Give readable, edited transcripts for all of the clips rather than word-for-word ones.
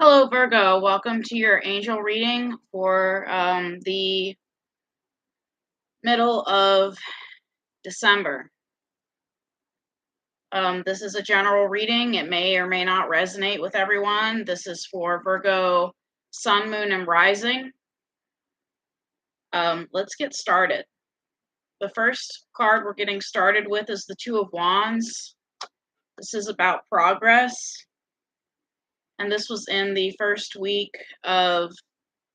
Hello, Virgo. Welcome to your angel reading for the middle of December. This is a general reading. It may or may not resonate with everyone. This is for Virgo, Sun, Moon, and Rising. Let's get started. The first card we're getting started with is the Two of Wands. This is about progress. And this was in the first week of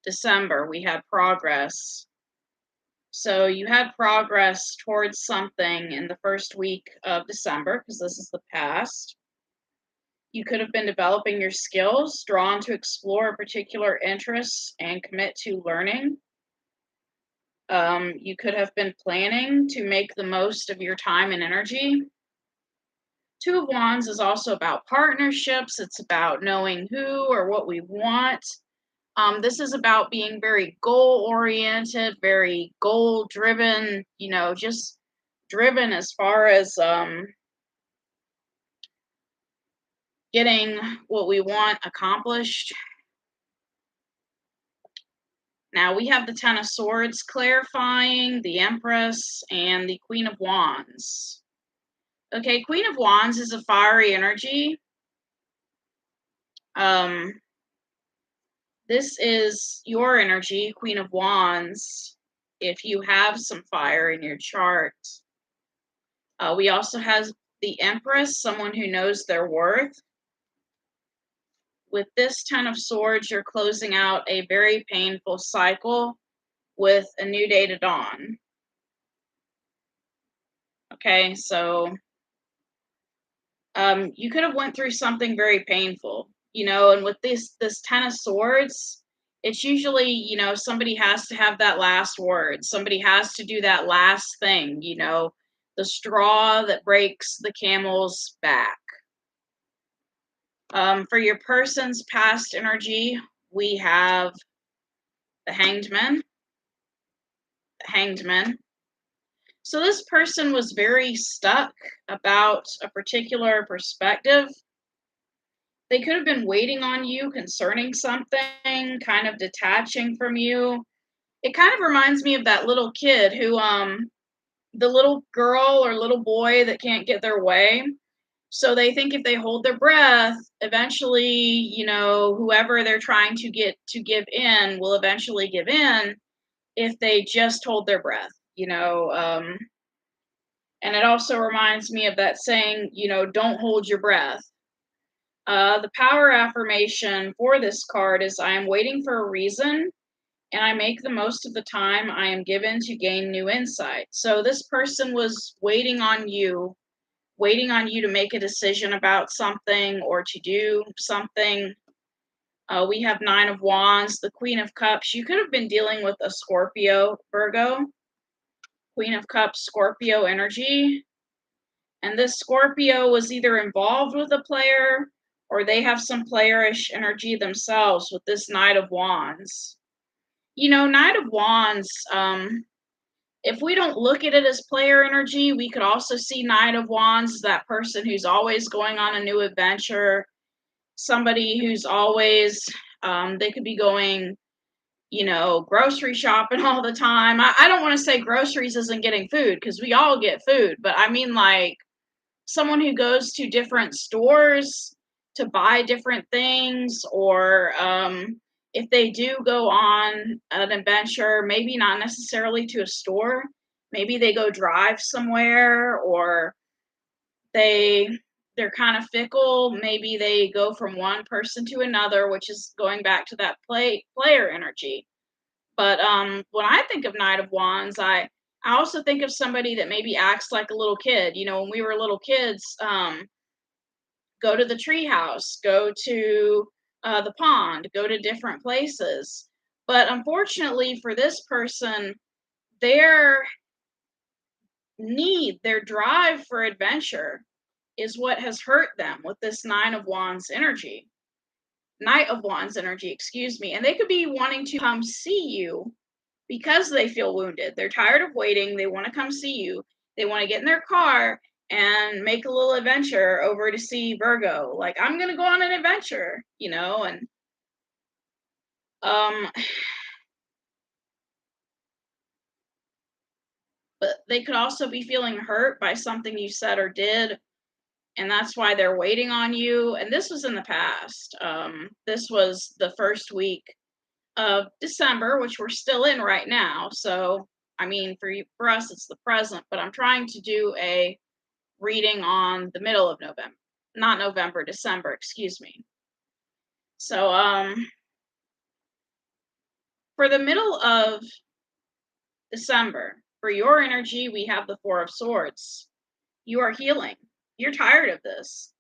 December. We had progress. So you had progress towards something in the first week of December, because this is the past. You could have been developing your skills, drawn to explore particular interests and commit to learning. You could have been planning to make the most of your time and energy. Two of Wands is also about partnerships. It's about knowing who or what we want. This is about being very goal-oriented, very goal-driven, just driven as far as getting what we want accomplished. Now we have the Ten of Swords clarifying, the Empress, and the Queen of Wands. Okay, Queen of Wands is a fiery energy. This is your energy, Queen of Wands, if you have some fire in your chart. We also have the Empress, someone who knows their worth. With this Ten of Swords, you're closing out a very painful cycle with a new day to dawn. Okay, so you could have went through something very painful, and with this Ten of Swords, it's usually, somebody has to have that last word. Somebody has to do that last thing, the straw that breaks the camel's back. For your person's past energy, we have the Hanged Man. So this person was very stuck about a particular perspective. They could have been waiting on you concerning something, kind of detaching from you. It kind of reminds me of that little kid who, the little girl or little boy that can't get their way. So they think if they hold their breath, eventually, whoever they're trying to get to give in will eventually give in if they just hold their breath, and it also reminds me of that saying, don't hold your breath. The power affirmation for this card is I am waiting for a reason and I make the most of the time I am given to gain new insight. So this person was waiting on you to make a decision about something or to do something. We have Nine of Wands, the Queen of Cups. You could have been dealing with a Scorpio, Virgo. Queen of Cups, Scorpio energy. And this Scorpio was either involved with a player or they have some playerish energy themselves with this Knight of Wands. Knight of Wands, if we don't look at it as player energy, we could also see Knight of Wands, that person who's always going on a new adventure, somebody who's always, they could be going, grocery shopping all the time. I don't want to say groceries isn't getting food, because we all get food, but I mean like someone who goes to different stores to buy different things, or if they do go on an adventure, maybe not necessarily to a store, maybe they go drive somewhere, or they're kind of fickle. Maybe they go from one person to another, which is going back to that player energy. But when I think of Knight of Wands, I also think of somebody that maybe acts like a little kid. When we were little kids, go to the tree house, go to the pond, go to different places. But unfortunately for this person, their their drive for adventure is what has hurt them with this Knight of Wands energy, excuse me. And they could be wanting to come see you because they feel wounded. They're tired of waiting. They want to come see you. They want to get in their car and make a little adventure over to see Virgo. Like, I'm going to go on an adventure, and Um, but they could also be feeling hurt by something you said or did, and that's why they're waiting on you. And this was in the past. This was the first week of December, which we're still in right now. So, I mean, for us, it's the present. But I'm trying to do a reading on the middle of November, not November, December. Excuse me. So, for the middle of December, for your energy, we have the Four of Swords. You are healing. You're tired of this.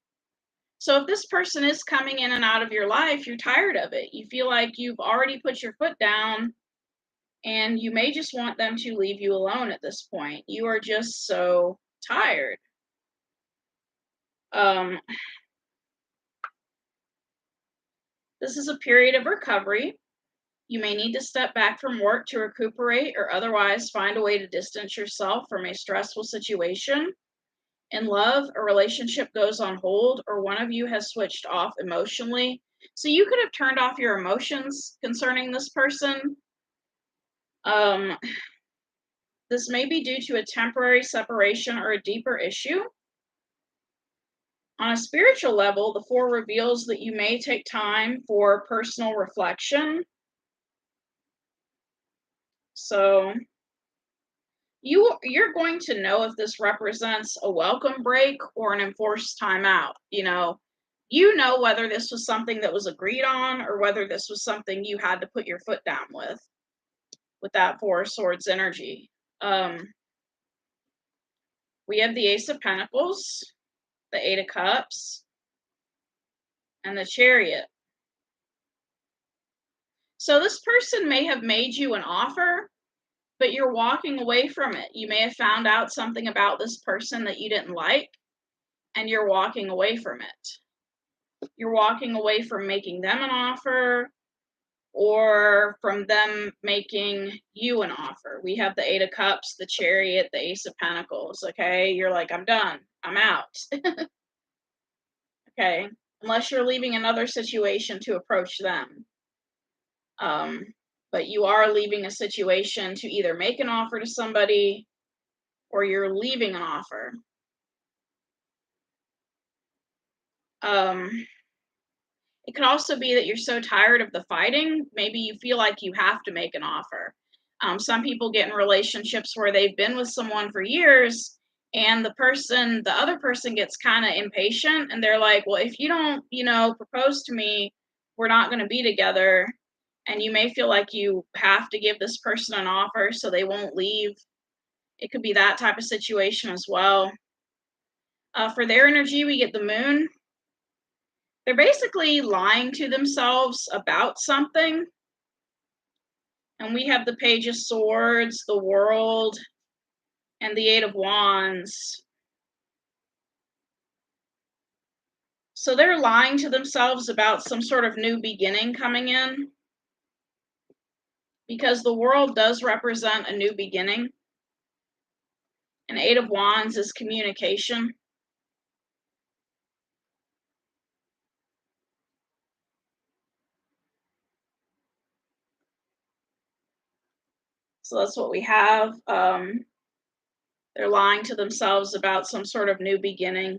So if this person is coming in and out of your life, you're tired of it. You feel like you've already put your foot down and you may just want them to leave you alone at this point. You are just so tired. This is a period of recovery. You may need to step back from work to recuperate or otherwise find a way to distance yourself from a stressful situation. In love, a relationship goes on hold or one of you has switched off emotionally. So you could have turned off your emotions concerning this person. This may be due to a temporary separation or a deeper issue. On a spiritual level, the Four reveals that you may take time for personal reflection. So you're going to know if this represents a welcome break or an enforced timeout. You know whether this was something that was agreed on or whether this was something you had to put your foot down with that Four of Swords energy. We have the Ace of Pentacles, the Eight of Cups, and the Chariot. So this person may have made you an offer, but you're walking away from it. You may have found out something about this person that you didn't like, and you're walking away from it. You're walking away from making them an offer or from them making you an offer. We have the Eight of Cups, the Chariot, the Ace of Pentacles. Okay, you're like, I'm done. I'm out. Okay, unless you're leaving another situation to approach them. But you are leaving a situation to either make an offer to somebody or you're leaving an offer. It could also be that you're so tired of the fighting, maybe you feel like you have to make an offer. Some people get in relationships where they've been with someone for years and the other person gets kind of impatient and they're like, well, if you don't, propose to me, we're not going to be together. And you may feel like you have to give this person an offer so they won't leave. It could be that type of situation as well. For their energy, we get the Moon. They're basically lying to themselves about something. And we have the Page of Swords, the World, and the Eight of Wands. So they're lying to themselves about some sort of new beginning coming in. Because the World does represent a new beginning. And Eight of Wands is communication. So that's what we have. They're lying to themselves about some sort of new beginning.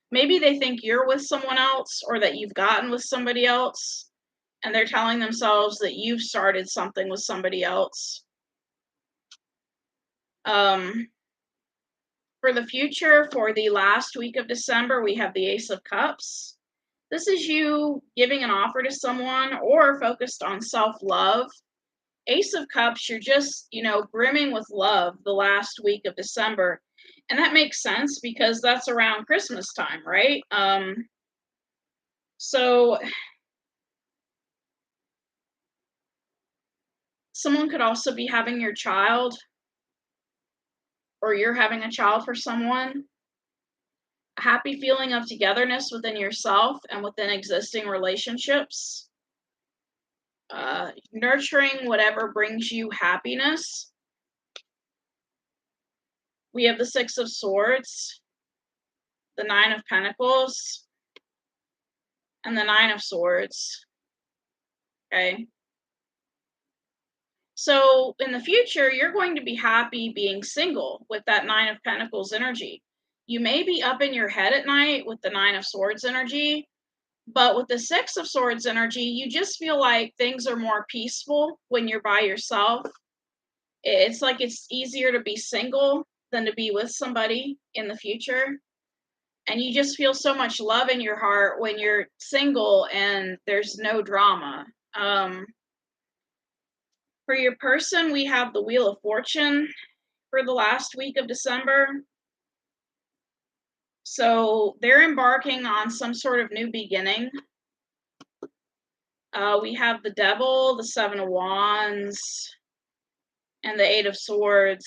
Maybe they think you're with someone else or that you've gotten with somebody else, and they're telling themselves that you've started something with somebody else. For the future, for the last week of December, we have the Ace of Cups. This is you giving an offer to someone or focused on self-love. Ace of Cups, you're just, brimming with love the last week of December. And that makes sense because that's around Christmas time, right? So someone could also be having your child, or you're having a child for someone. A happy feeling of togetherness within yourself and within existing relationships. Nurturing whatever brings you happiness. We have the Six of Swords, the Nine of Pentacles, and the Nine of Swords. Okay. So in the future, you're going to be happy being single with that Nine of Pentacles energy. You may be up in your head at night with the Nine of Swords energy, but with the Six of Swords energy, you just feel like things are more peaceful when you're by yourself. It's like it's easier to be single than to be with somebody in the future. And you just feel so much love in your heart when you're single and there's no drama. For your person, we have the Wheel of Fortune for the last week of December. So they're embarking on some sort of new beginning. We have the Devil, the Seven of Wands, and the Eight of Swords.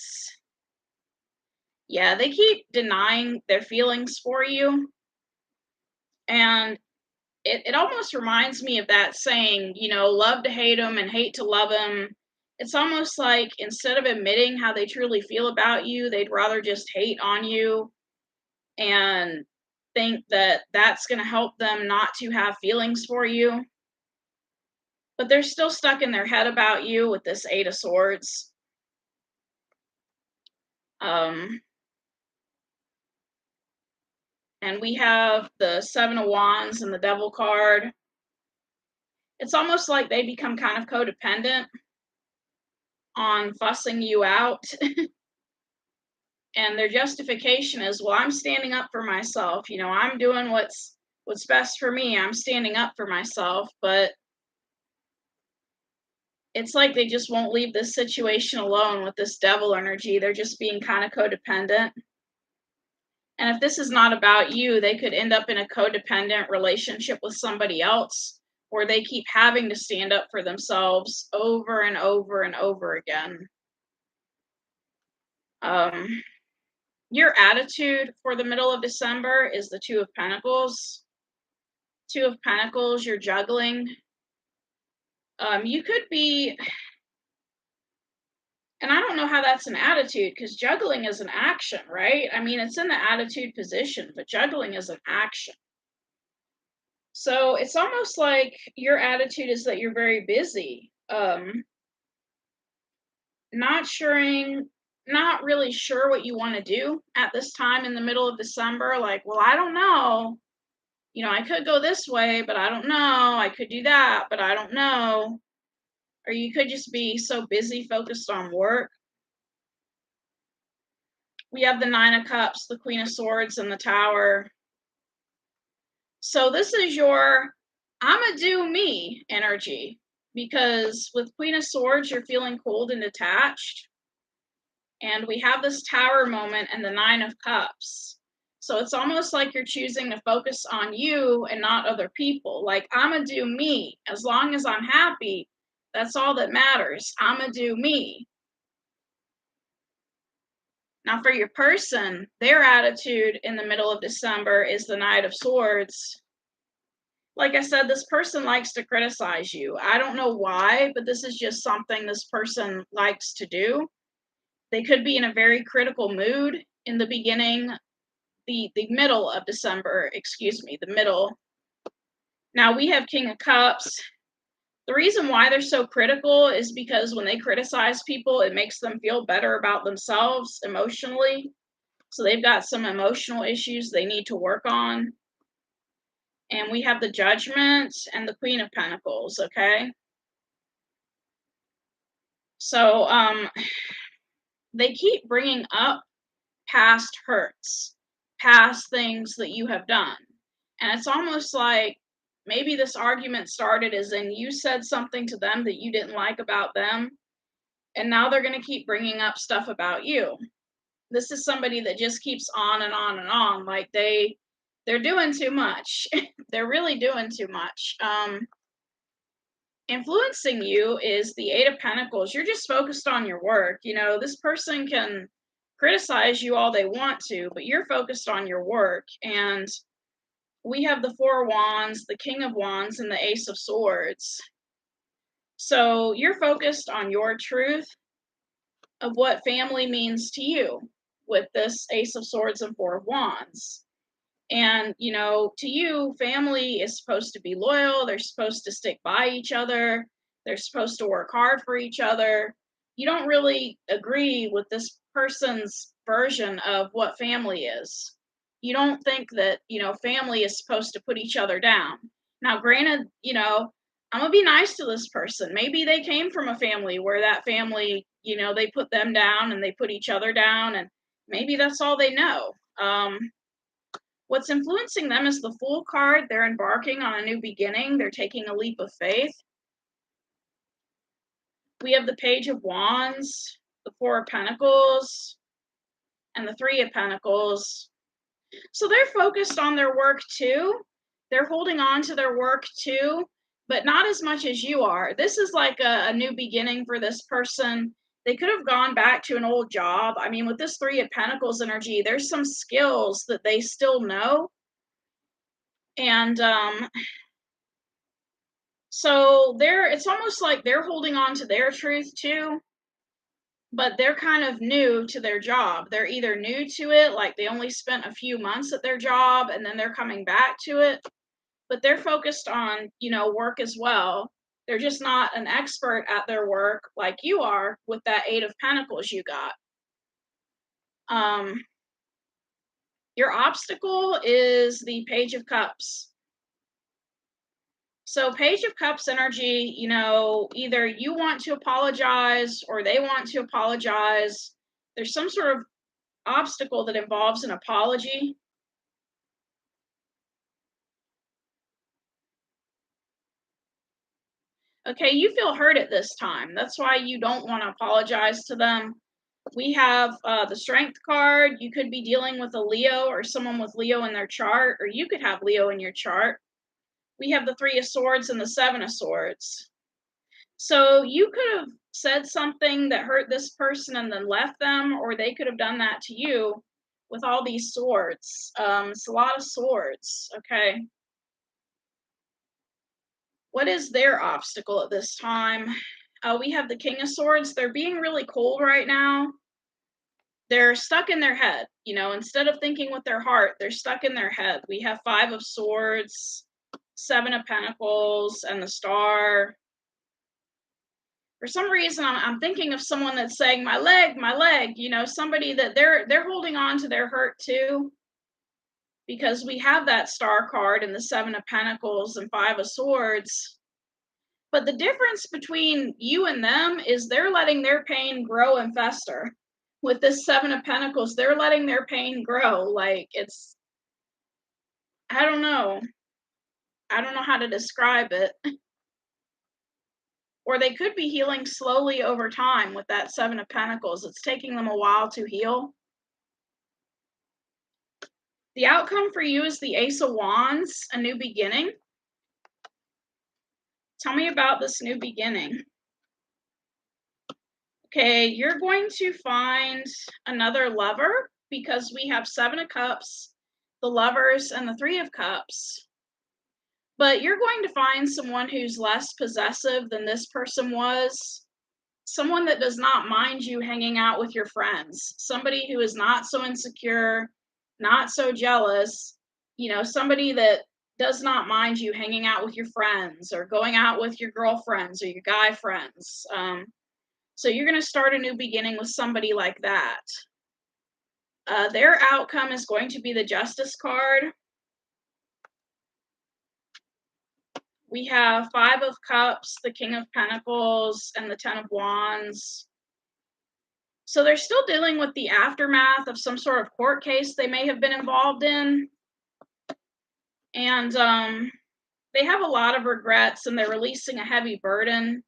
Yeah, they keep denying their feelings for you. And it almost reminds me of that saying, love to hate them and hate to love them. It's almost like instead of admitting how they truly feel about you, they'd rather just hate on you and think that that's going to help them not to have feelings for you. But they're still stuck in their head about you with this Eight of Swords. And we have the Seven of Wands and the Devil card. It's almost like they become kind of codependent on fussing you out. And their justification is, well, I'm standing up for myself. I'm doing what's best for me. I'm standing up for myself. But it's like they just won't leave this situation alone with this devil energy. They're just being kind of codependent. And if this is not about you, they could end up in a codependent relationship with somebody else where they keep having to stand up for themselves over and over and over again. Your attitude for the middle of December is the Two of Pentacles. Two of Pentacles, you're juggling. You could be, and I don't know how that's an attitude, because juggling is an action, right? I mean, it's in the attitude position, but juggling is an action. So it's almost like your attitude is that you're very busy. Not really sure what you want to do at this time in the middle of December. Like, well, I don't know. I could go this way, but I don't know. I could do that, but I don't know. Or you could just be so busy focused on work. We have the Nine of Cups, the Queen of Swords, and the Tower. So this is your I'ma do me energy, because with Queen of Swords, you're feeling cold and detached. And we have this Tower moment and the Nine of Cups. So it's almost like you're choosing to focus on you and not other people. Like, I'ma do me. As long as I'm happy, that's all that matters. I'ma do me. Now, for your person, their attitude in the middle of December is the Knight of Swords. Like I said, this person likes to criticize you. I don't know why, but this is just something this person likes to do. They could be in a very critical mood in the beginning, the middle of December, the middle. Now we have King of Cups. The reason why they're so critical is because when they criticize people, it makes them feel better about themselves emotionally. So they've got some emotional issues they need to work on. And we have the Judgment and the Queen of Pentacles, okay? So they keep bringing up past hurts, past things that you have done. And it's almost like maybe this argument started as in you said something to them that you didn't like about them, and now they're going to keep bringing up stuff about you. This is somebody that just keeps on and on and on. Like they're doing too much. They're really doing too much. Influencing you is the Eight of Pentacles. You're just focused on your work. This person can criticize you all they want to, but you're focused on your work. And we have the Four of Wands, the King of Wands, and the Ace of Swords. So you're focused on your truth of what family means to you with this Ace of Swords and Four of Wands. And, to you, family is supposed to be loyal. They're supposed to stick by each other. They're supposed to work hard for each other. You don't really agree with this person's version of what family is. You don't think that, family is supposed to put each other down. Now, granted, I'm going to be nice to this person. Maybe they came from a family where that family, they put them down and they put each other down, and maybe that's all they know. What's influencing them is the Fool card. They're embarking on a new beginning. They're taking a leap of faith. We have the Page of Wands, the Four of Pentacles, and the Three of Pentacles. So they're focused on their work too. They're holding on to their work too, but not as much as you are. This is like a new beginning for this person. They could have gone back to an old job. I mean, with this Three of Pentacles energy, there's some skills that they still know. And so it's almost like they're holding on to their truth too, but they're kind of new to their job. They're either new to it, like they only spent a few months at their job and then they're coming back to it, but they're focused on, work as well. They're just not an expert at their work like you are with that Eight of Pentacles you got. Your obstacle is the Page of Cups. So Page of Cups energy, either you want to apologize or they want to apologize. There's some sort of obstacle that involves an apology. Okay, you feel hurt at this time. That's why you don't want to apologize to them. We have the Strength card. You could be dealing with a Leo or someone with Leo in their chart, or you could have Leo in your chart. We have the Three of Swords and the Seven of Swords. So you could have said something that hurt this person and then left them, or they could have done that to you with all these swords. It's a lot of swords, okay? What is their obstacle at this time? We have the King of Swords. They're being really cold right now. They're stuck in their head. Instead of thinking with their heart, they're stuck in their head. We have Five of Swords, Seven of Pentacles, and the Star. For some reason, I'm thinking of someone that's saying, my leg, somebody that they're holding on to their hurt too, because we have that Star card and the Seven of Pentacles and Five of Swords. But the difference between you and them is they're letting their pain grow and fester. With this Seven of Pentacles, they're letting their pain grow. Like I don't know how to describe it. Or they could be healing slowly over time with that Seven of Pentacles. It's taking them a while to heal. The outcome for you is the Ace of Wands, a new beginning. Tell me about this new beginning. Okay, you're going to find another lover because we have Seven of Cups, the Lovers, and the Three of Cups. But you're going to find someone who's less possessive than this person was. Someone that does not mind you hanging out with your friends. Somebody who is not so insecure, not so jealous. Somebody that does not mind you hanging out with your friends or going out with your girlfriends or your guy friends. So you're going to start a new beginning with somebody like that. Their outcome is going to be the Justice card. We have Five of Cups, the King of Pentacles, and the Ten of Wands. So they're still dealing with the aftermath of some sort of court case they may have been involved in. And they have a lot of regrets and they're releasing a heavy burden.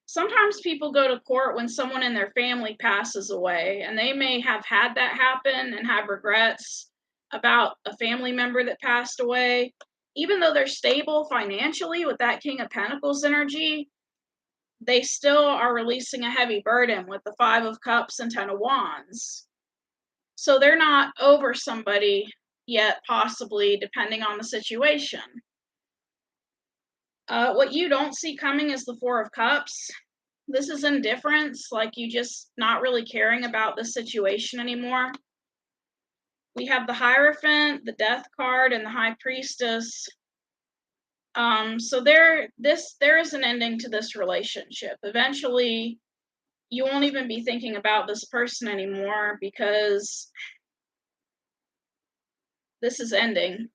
Sometimes people go to court when someone in their family passes away, and they may have had that happen and have regrets about a family member that passed away. Even though they're stable financially with that King of Pentacles energy, they still are releasing a heavy burden with the Five of Cups and Ten of Wands. So they're not over somebody yet, possibly, depending on the situation. What you don't see coming is the Four of Cups. This is indifference, like you just not really caring about the situation anymore. We have the Hierophant, the Death card, and the High Priestess. So there is an ending to this relationship. Eventually, you won't even be thinking about this person anymore because this is ending.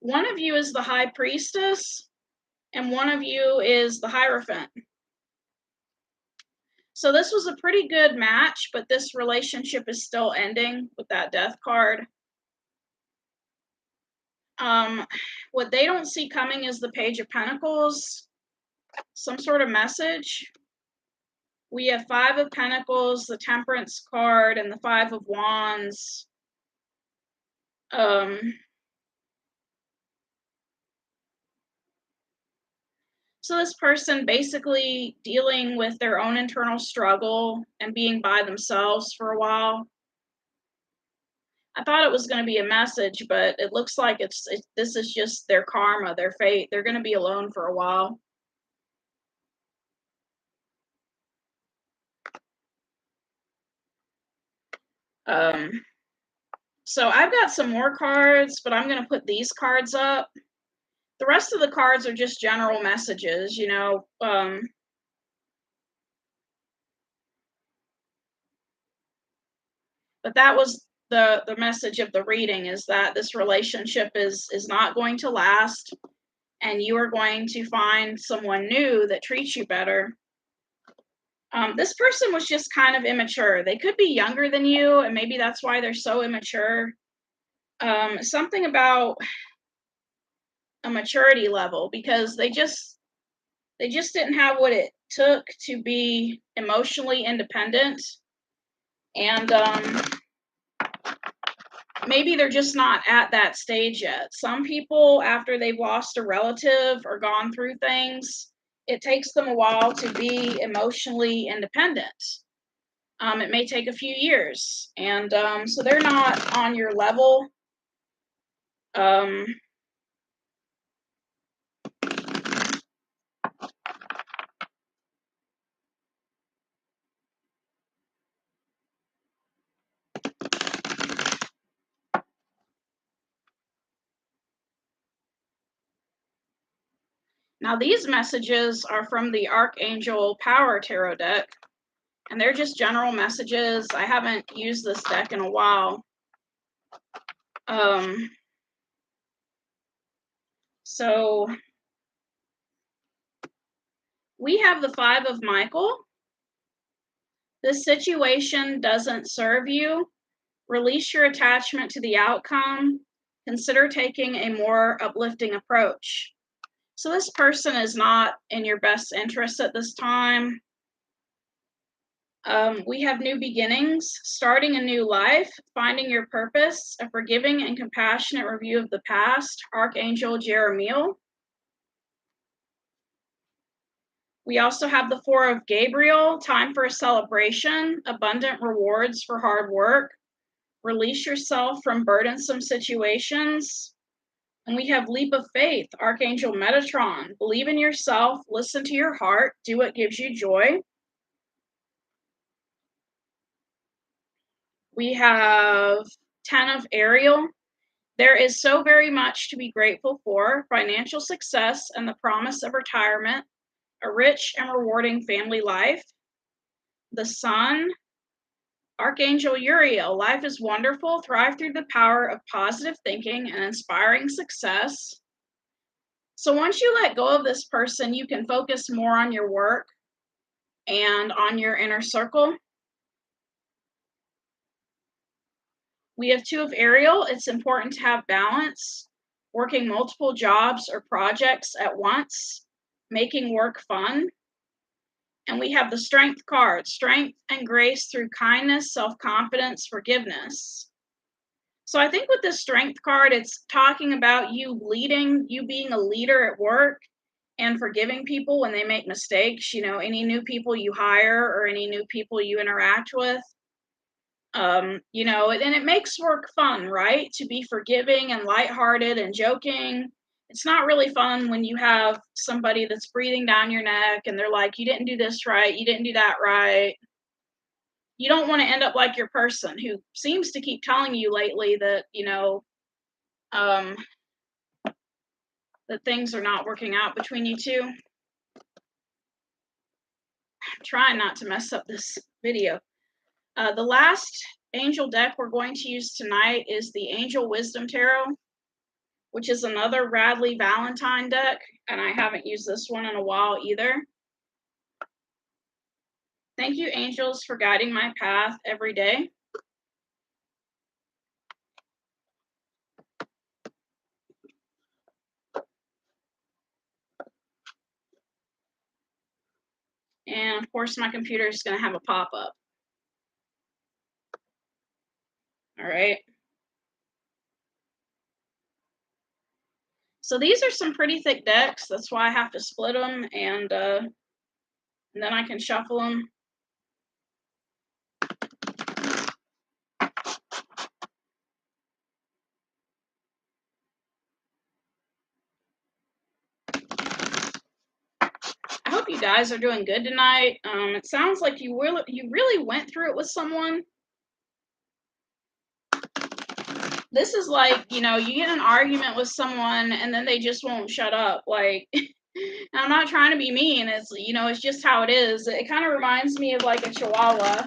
One of you is the High Priestess, and one of you is the Hierophant. So this was a pretty good match, but this relationship is still ending with that Death card. What they don't see coming is the Page of Pentacles, some sort of message. We have Five of Pentacles, the Temperance card, and the Five of Wands. So this person basically dealing with their own internal struggle and being by themselves for a while. I thought it was going to be a message, but it looks like this is just their karma, their fate. They're going to be alone for a while. So I've got some more cards, but I'm going to put these cards up. The rest of the cards are just general messages, you know. But that was the message of the reading, is that this relationship is not going to last, and you are going to find someone new that treats you better. This person was just kind of immature. They could be younger than you, and maybe that's why they're so immature. Something about a maturity level, because they just didn't have what it took to be emotionally independent, and maybe they're just not at that stage yet. Some people, after they've lost a relative or gone through things, it takes them a while to be emotionally independent. It may take a few years, and so they're not on your level. Now these messages are from the Archangel Power Tarot deck, and they're just general messages. I haven't used this deck in a while. So we have the Five of Michael. This situation doesn't serve you. Release your attachment to the outcome. Consider taking a more uplifting approach. So this person is not in your best interest at this time. We have new beginnings, starting a new life, finding your purpose, a forgiving and compassionate review of the past, Archangel Jeremiel. We also have the Four of Gabriel, time for a celebration, abundant rewards for hard work, release yourself from burdensome situations. And we have Leap of Faith, Archangel Metatron, believe in yourself, listen to your heart, do what gives you joy. We have Ten of Ariel. There is so very much to be grateful for: financial success and the promise of retirement, a rich and rewarding family life. The Sun, Archangel Uriel, life is wonderful, thrive through the power of positive thinking and inspiring success. So once you let go of this person, you can focus more on your work and on your inner circle. We have Two of Ariel. It's important to have balance, working multiple jobs or projects at once, making work fun. And we have the Strength card, strength and grace through kindness, self-confidence, forgiveness. So I think with this Strength card, it's talking about you leading, you being a leader at work and forgiving people when they make mistakes. You know, any new people you hire or any new people you interact with. You know, and it makes work fun, right? To be forgiving and lighthearted and joking. It's not really fun when you have somebody that's breathing down your neck and they're like, you didn't do this right, you didn't do that right. you don't want to end up like your person who seems to keep telling you lately that, um, that things are not working out between you two. I'm trying not to mess up this video. The last angel deck we're going to use tonight is the Angel Wisdom Tarot, which is another Radley Valentine deck, and I haven't used this one in a while either. Thank you, angels, for guiding my path every day. And of course, my computer is going to have a pop-up. All right. So these are some pretty thick decks. That's why I have to split them, and then I can shuffle them. I hope you guys are doing good tonight. It sounds like you really went through it with someone. This is like, you get in an argument with someone and then they just won't shut up. Like, I'm not trying to be mean. It's just how it is. It kind of reminds me of like a chihuahua.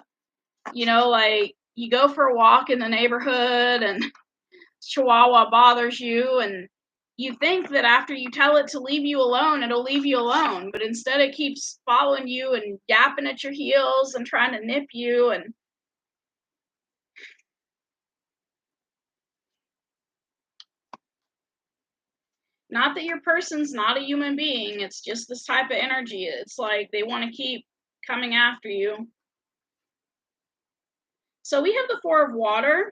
Like you go for a walk in the neighborhood and chihuahua bothers you, and you think that after you tell it to leave you alone, it'll leave you alone, but instead it keeps following you and yapping at your heels and trying to nip you. And not that your person's not a human being, it's just this type of energy. It's like they want to keep coming after you. So we have the Four of Water.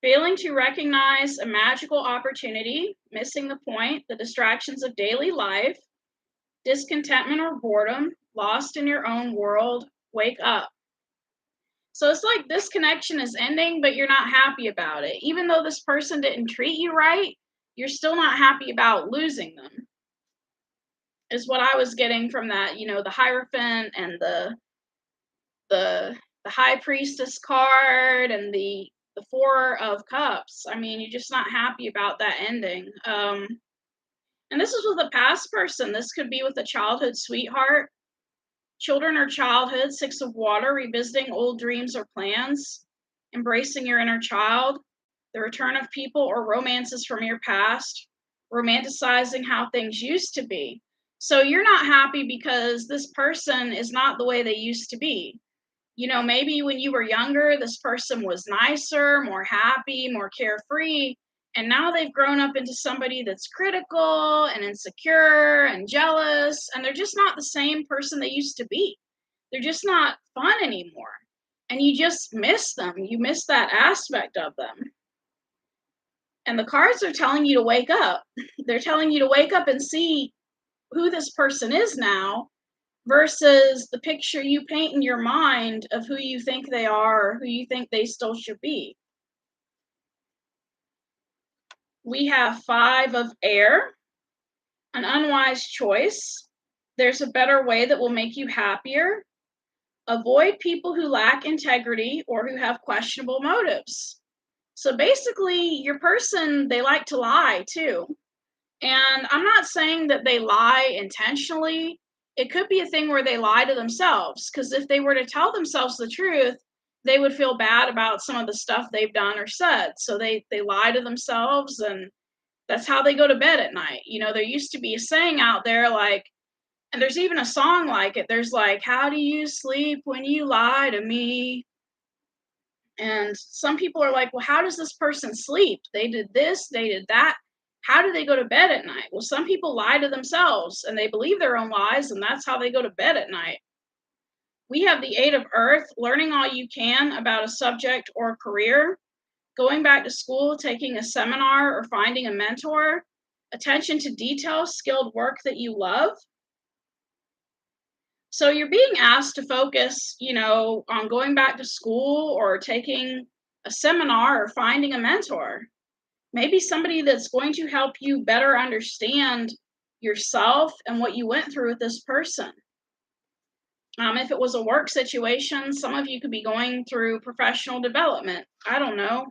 Failing to recognize a magical opportunity, missing the point, the distractions of daily life, discontentment or boredom, lost in your own world, wake up. So it's like this connection is ending, but you're not happy about it. Even though this person didn't treat you right, you're still not happy about losing them. Is what I was getting from that, the Hierophant and the High Priestess card and the Four of Cups. I mean, you're just not happy about that ending. And this is with a past person. This could be with a childhood sweetheart. Children or childhood, Six of Water, revisiting old dreams or plans, embracing your inner child, the return of people or romances from your past, romanticizing how things used to be. So you're not happy because this person is not the way they used to be. Maybe when you were younger, this person was nicer, more happy, more carefree, and now they've grown up into somebody that's critical and insecure and jealous, and they're just not the same person they used to be. They're just not fun anymore. And you just miss them. You miss that aspect of them. And the cards are telling you to wake up. They're telling you to wake up and see who this person is now versus the picture you paint in your mind of who you think they are or who you think they still should be. We have Five of Air, an unwise choice. There's a better way that will make you happier. Avoid people who lack integrity or who have questionable motives. So basically, your person, they like to lie too. And I'm not saying that they lie intentionally. It could be a thing where they lie to themselves, because if they were to tell themselves the truth, they would feel bad about some of the stuff they've done or said. So they lie to themselves, and that's how they go to bed at night. There used to be a saying out there like, and there's even a song like it. There's like, how do you sleep when you lie to me? And some people are like, well, how does this person sleep? They did this, they did that. How do they go to bed at night? Well, some people lie to themselves and they believe their own lies, and that's how they go to bed at night. We have the Eight of Earth, learning all you can about a subject or career, going back to school, taking a seminar, or finding a mentor, attention to detail, skilled work that you love. So you're being asked to focus, on going back to school or taking a seminar or finding a mentor. Maybe somebody that's going to help you better understand yourself and what you went through with this person. If it was a work situation, some of you could be going through professional development. I don't know.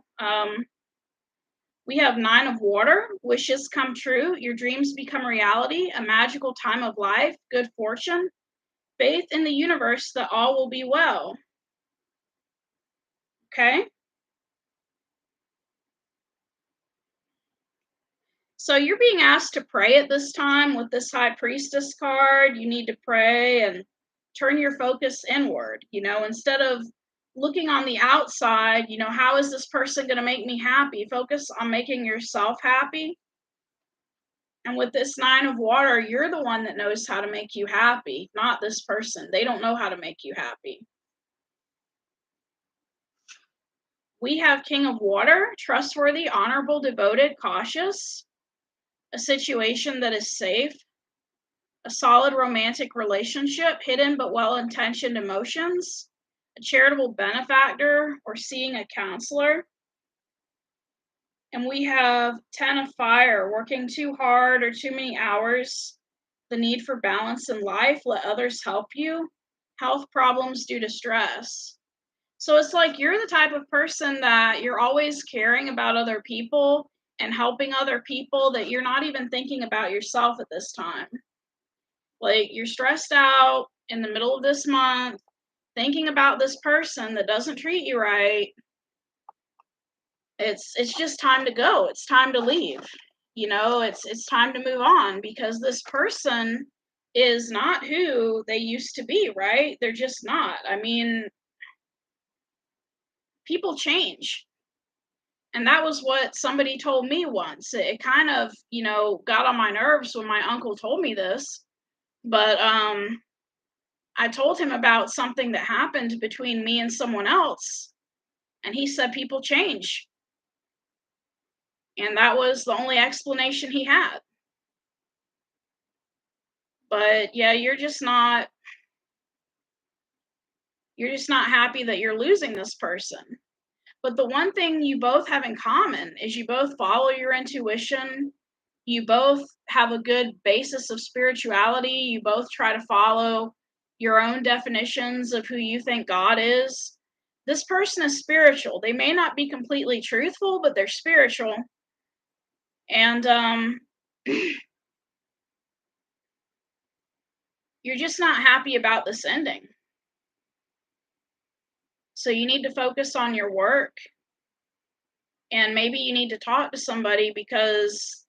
We have Nine of Water, wishes come true, your dreams become reality, a magical time of life, good fortune, faith in the universe that all will be well. Okay? So you're being asked to pray at this time with this High Priestess card. You need to pray and turn your focus inward, instead of looking on the outside, how is this person going to make me happy? Focus on making yourself happy. And with this Nine of Water, you're the one that knows how to make you happy, not this person. They don't know how to make you happy. We have King of Water, trustworthy, honorable, devoted, cautious, a situation that is safe, a solid romantic relationship, hidden but well-intentioned emotions, a charitable benefactor, or seeing a counselor. And we have 10 of Fire, working too hard or too many hours, the need for balance in life, let others help you, health problems due to stress. So it's like you're the type of person that you're always caring about other people and helping other people, that you're not even thinking about yourself at this time. Like, you're stressed out in the middle of this month, thinking about this person that doesn't treat you right. It's just time to go. It's time to leave. It's time to move on, because this person is not who they used to be, right? They're just not. I mean, people change. And that was what somebody told me once. It kind of, got on my nerves when my uncle told me this. But I told him about something that happened between me and someone else, and he said people change. And that was the only explanation he had. But yeah, you're just not happy that you're losing this person. But the one thing you both have in common is you both follow your intuition. You both have a good basis of spirituality. You both try to follow your own definitions of who you think God is. This person is spiritual. They may not be completely truthful, but they're spiritual. And you're just not happy about this ending. So you need to focus on your work, and maybe you need to talk to somebody, because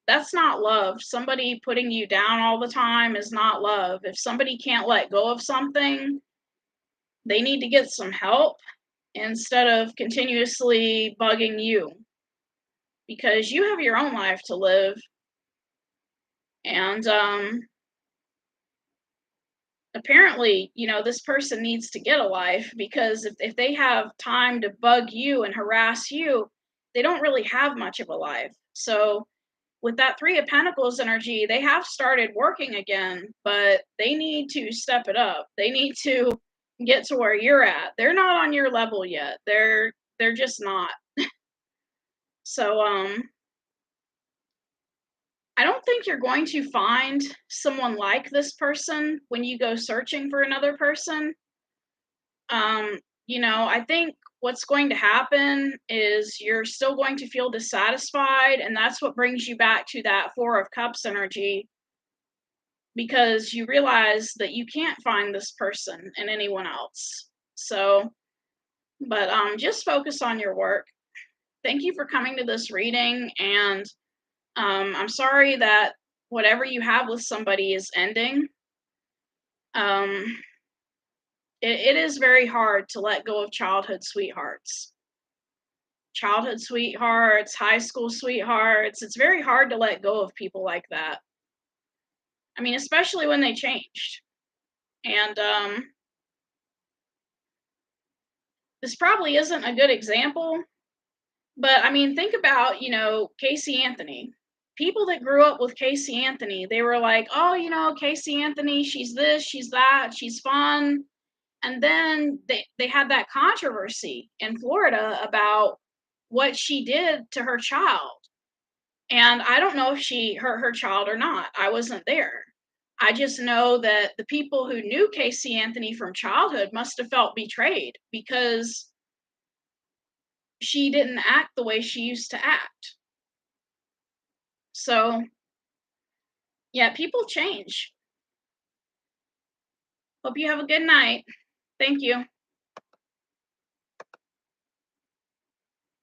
that's not love. Somebody putting you down all the time is not love. If somebody can't let go of something, they need to get some help instead of continuously bugging you, because you have your own life to live. And apparently, this person needs to get a life, because if they have time to bug you and harass you, they don't really have much of a life. So with that Three of Pentacles energy, they have started working again, but they need to step it up. They need to get to where you're at. They're not on your level yet. They're just not. So I don't think you're going to find someone like this person when you go searching for another person. I think what's going to happen is you're still going to feel dissatisfied, and that's what brings you back to that Four of Cups energy, because you realize that you can't find this person in anyone else. So, but just focus on your work. Thank you for coming to this reading, and I'm sorry that whatever you have with somebody is ending. Um, it is very hard to let go of childhood sweethearts. Childhood sweethearts, high school sweethearts. It's very hard to let go of people like that. I mean, especially when they changed. And this probably isn't a good example, but I mean, think about, Casey Anthony. People that grew up with Casey Anthony, they were like, oh, Casey Anthony, she's this, she's that, she's fun. And then they had that controversy in Florida about what she did to her child. And I don't know if she hurt her child or not. I wasn't there. I just know that the people who knew Casey Anthony from childhood must have felt betrayed because she didn't act the way she used to act. So, yeah, people change. Hope you have a good night. Thank you.